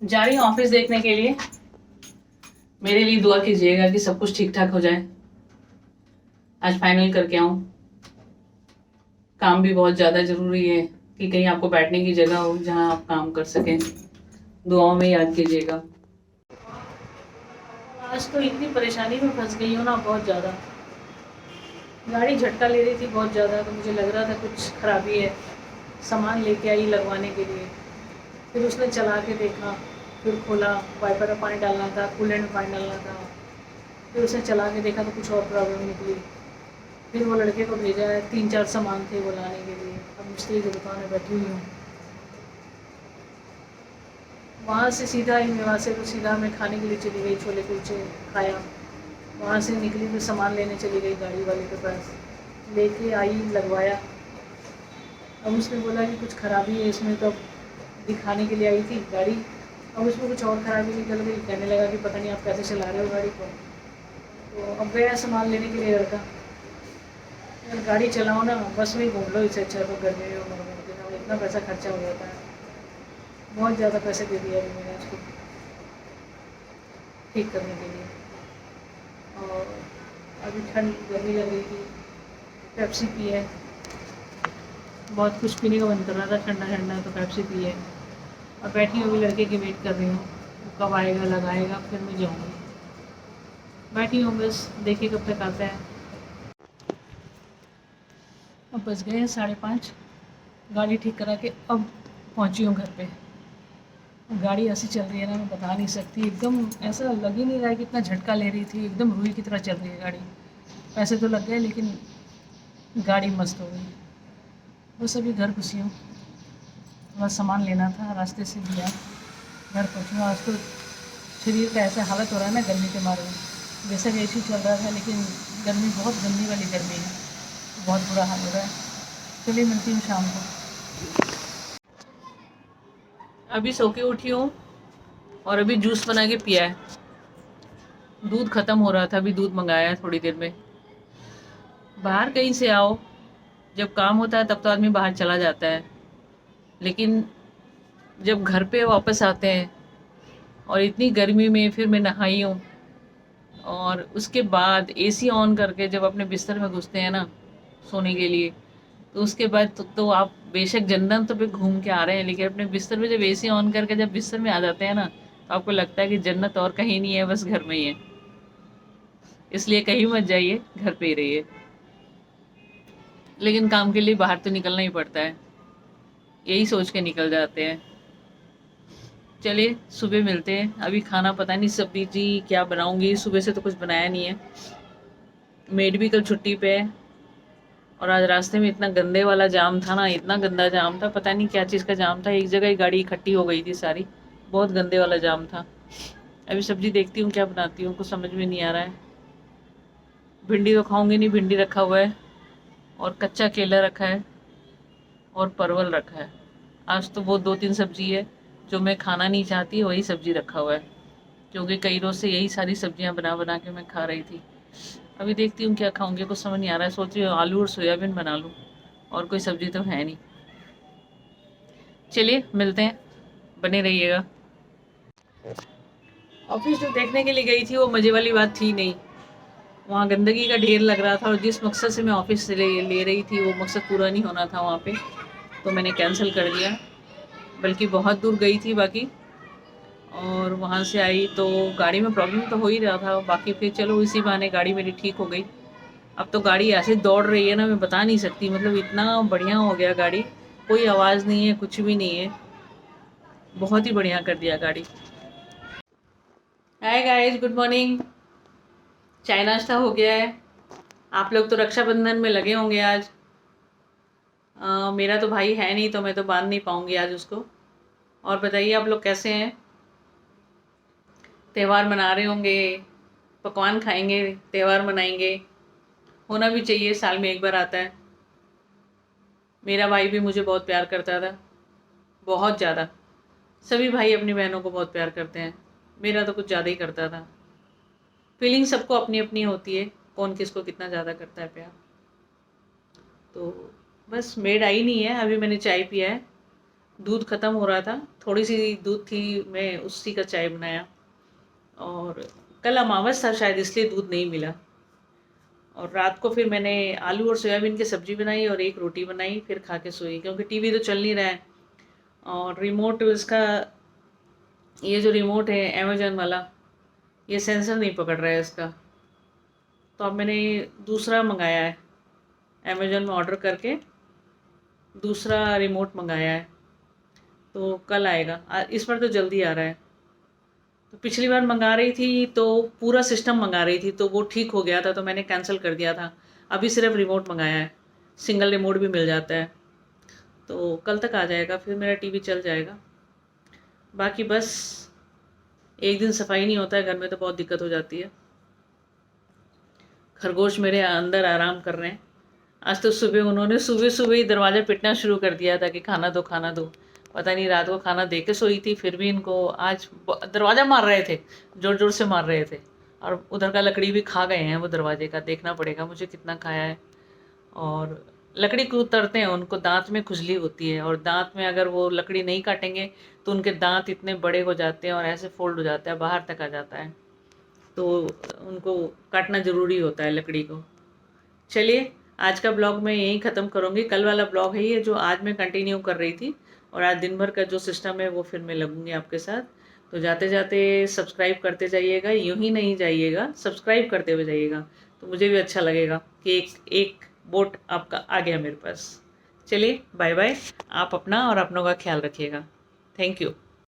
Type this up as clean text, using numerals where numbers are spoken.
जा रही हूँ ऑफिस देखने के लिए। मेरे लिए दुआ कीजिएगा कि सब कुछ ठीक ठाक हो जाए। आज फाइनल करके आऊँ। काम भी बहुत ज़्यादा ज़रूरी है कि कहीं आपको बैठने की जगह हो जहाँ आप काम कर सकें। दुआओं में याद कीजिएगा। आज तो इतनी परेशानी में फंस गई हूँ ना, बहुत ज़्यादा। गाड़ी झटका ले रही थी बहुत ज़्यादा, तो मुझे लग रहा था कुछ खराबी है। सामान लेके आई लगवाने के लिए। फिर उसने चला के देखा, फिर खोला, वाइपर में पानी डालना था, कूलेंट में पानी डालना था। फिर उसने चला के देखा तो कुछ और प्रॉब्लम निकली। फिर वो लड़के को भेजा है, 3-4 सामान थे वो लाने के लिए। अब मिस्त्री की दुकान में बैठी हुई हूँ। वहाँ से सीधा ही मेवा से तो सीधा मैं खाने के लिए चली गई, छोले कुलचे खाया। वहाँ से निकली फिर सामान लेने चली गई गाड़ी वाले के पास, लेके आई, लगवाया। अब उसने बोला कि कुछ ख़राबी है इसमें, तो अब दिखाने के लिए आई थी गाड़ी। अब उसमें कुछ और ख़राबी निकल गई। कहने लगा कि पता नहीं आप कैसे चला रहे हो गाड़ी को। तो अब गया सामान लेने के लिए लड़का। यार गाड़ी चलाओ ना, बस में ही घूम लो, इससे अच्छा तो गर्मी में घूम लो। इतना पैसा खर्चा हो जाता है। बहुत ज़्यादा पैसे दे दिया अभी मैंने उसको ठीक करने के लिए। और अभी ठंड गर्मी लग रही थी, पेप्सी पी है। बहुत कुछ पीने का मन कर रहा था ठंडा ठंडा, तो पेप्सी पी है। और बैठी हुई लड़के की वेट कर रही हूँ, वो कब आएगा, लगाएगा, फिर मैं जाऊँगी। बैठी हूँ बस, देखिए कब तक आता है। अब बज गए हैं 5:30। गाड़ी ठीक करा के अब पहुँची हूँ घर पे। गाड़ी ऐसी चल रही है ना, मैं बता नहीं सकती। एकदम ऐसा लग ही नहीं रहा है कि इतना झटका ले रही थी। एकदम रुई की तरह चल रही है गाड़ी। पैसे तो लग गए लेकिन गाड़ी मस्त हो गई। बस अभी घर घुसी हूँ। थोड़ा सामान लेना था, रास्ते से लिया, घर पहुँची हूँ। आज तो शरीर का ऐसा हालत हो रहा है ना गर्मी के मारे। जैसे कि एसी चल रहा था, लेकिन गर्मी बहुत गंदी वाली गर्मी है। बहुत बुरा हाल हो रहा है। चलिए मिलती हूँ शाम को। अभी सो के उठी हूँ और अभी जूस बना के पिया है। दूध ख़त्म हो रहा था, अभी दूध मंगाया है थोड़ी देर में। बाहर कहीं से आओ, जब काम होता है तब तो आदमी बाहर चला जाता है, लेकिन जब घर पे वापस आते हैं और इतनी गर्मी में फिर मैं नहाई हूँ, और उसके बाद एसी ऑन करके जब अपने बिस्तर में घुसते हैं ना सोने के लिए, तो उसके बाद तो आप बेशक जन्नत पे घूम के आ रहे हैं, लेकिन अपने बिस्तर में जब एसी ऑन करके जब बिस्तर में आ जाते हैं ना, तो आपको लगता है कि जन्नत और कहीं नहीं है, बस घर में ही है। इसलिए कहीं मत जाइए, घर पे ही रहिए। लेकिन काम के लिए बाहर तो निकलना ही पड़ता है, यही सोच के निकल जाते हैं। चलिए सुबह मिलते हैं। अभी खाना पता नहीं सब्जी क्या बनाऊंगी, सुबह से तो कुछ बनाया नहीं है। मेड भी कल छुट्टी पे है। और आज रास्ते में इतना गंदे वाला जाम था ना, इतना गंदा जाम था, पता नहीं क्या चीज़ का जाम था। एक जगह ही गाड़ी इकट्ठी हो गई थी सारी। बहुत गंदे वाला जाम था। अभी सब्जी देखती हूँ क्या बनाती हूँ, कुछ समझ में नहीं आ रहा है। भिंडी तो खाऊंगी नहीं, भिंडी रखा हुआ है, और कच्चा केला रखा है, और परवल रखा है। आज तो वो 2-3 सब्जी है जो मैं खाना नहीं चाहती, वही सब्जी रखा हुआ है, क्योंकि कई रोज़ से यही सारी सब्जियां बना बना के मैं खा रही थी। अभी देखती हूँ क्या खाऊंगी, कुछ समझ नहीं आ रहा है। सोच रही हूँ आलू और सोयाबीन बना लूँ, और कोई सब्जी तो है नहीं। चलिए मिलते हैं, बने रहिएगा। ऑफिस जो देखने के लिए गई थी वो मज़े वाली बात थी नहीं। वहाँ गंदगी का ढेर लग रहा था, और जिस मकसद से मैं ऑफिस से ले रही थी वो मकसद पूरा नहीं होना था वहाँ पे, तो मैंने कैंसिल कर दिया। बल्कि बहुत दूर गई थी बाकी, और वहाँ से आई तो गाड़ी में प्रॉब्लम तो हो ही रहा था, बाकी फिर चलो इसी बहाने गाड़ी मेरी ठीक हो गई। अब तो गाड़ी ऐसे दौड़ रही है ना, मैं बता नहीं सकती। मतलब इतना बढ़िया हो गया गाड़ी, कोई आवाज़ नहीं है, कुछ भी नहीं है। बहुत ही बढ़िया कर दिया गाड़ी। Hi guys, good morning. चाय नाश्ता हो गया है। आप लोग तो रक्षाबंधन में लगे होंगे आज। मेरा तो भाई है नहीं, तो मैं तो बांध नहीं पाऊंगी आज उसको। और बताइए आप लोग कैसे हैं? त्यौहार मना रहे होंगे, पकवान खाएंगे, त्यौहार मनाएंगे। होना भी चाहिए, साल में एक बार आता है। मेरा भाई भी मुझे बहुत प्यार करता था, बहुत ज़्यादा। सभी भाई अपनी बहनों को बहुत प्यार करते हैं, मेरा तो कुछ ज़्यादा ही करता था। फीलिंग सबको अपनी अपनी होती है, कौन किसको कितना ज़्यादा करता है प्यार। तो बस मेड आई नहीं है, अभी मैंने चाय पिया है। दूध ख़त्म हो रहा था, थोड़ी सी दूध थी, मैं उसी का चाय बनाया। और कल अमावस था शायद, इसलिए दूध नहीं मिला। और रात को फिर मैंने आलू और सोयाबीन की सब्ज़ी बनाई और एक रोटी बनाई, फिर खा के सोई, क्योंकि टीवी तो चल नहीं रहा है। और रिमोट इसका, ये जो रिमोट है अमेजोन वाला, ये सेंसर नहीं पकड़ रहा है इसका। तो अब मैंने दूसरा मंगाया है, अमेजोन में ऑर्डर करके दूसरा रिमोट मंगाया है, तो कल आएगा। इस बार तो जल्दी आ रहा है। तो पिछली बार मंगा रही थी तो पूरा सिस्टम मंगा रही थी, तो वो ठीक हो गया था, तो मैंने कैंसिल कर दिया था। अभी सिर्फ रिमोट मंगाया है, सिंगल रिमोट भी मिल जाता है। तो कल तक आ जाएगा, फिर मेरा टीवी चल जाएगा। बाकी बस एक दिन सफाई नहीं होता है घर में तो बहुत दिक्कत हो जाती है। खरगोश मेरे अंदर आराम कर रहे हैं। आज तो सुबह उन्होंने सुबह सुबह ही दरवाज़ा पिटना शुरू कर दिया था कि खाना दो खाना दो। पता नहीं रात को खाना दे के सोई थी, फिर भी इनको आज दरवाज़ा मार रहे थे, ज़ोर ज़ोर से मार रहे थे। और उधर का लकड़ी भी खा गए हैं वो, दरवाजे का देखना पड़ेगा मुझे कितना खाया है। और लकड़ी को उतरते हैं, उनको दांत में खुजली होती है, और दांत में अगर वो लकड़ी नहीं काटेंगे तो उनके दांत इतने बड़े हो जाते हैं और ऐसे फोल्ड हो जाता है, बाहर तक आ जाता है। तो उनको काटना ज़रूरी होता है लकड़ी को। चलिए, आज का ब्लॉग मैं यहीं ख़त्म करूँगी। कल वाला ब्लॉग है ये जो आज मैं कंटिन्यू कर रही थी, और आज दिन भर का जो सिस्टम है वो फिर मैं लगूंगी आपके साथ। तो जाते जाते सब्सक्राइब करते जाइएगा, यूं ही नहीं जाइएगा, सब्सक्राइब करते हुए जाइएगा, तो मुझे भी अच्छा लगेगा कि एक एक वोट आपका आ गया मेरे पास। चलिए, बाय बाय। आप अपना और अपनों का ख्याल रखिएगा। Thank you.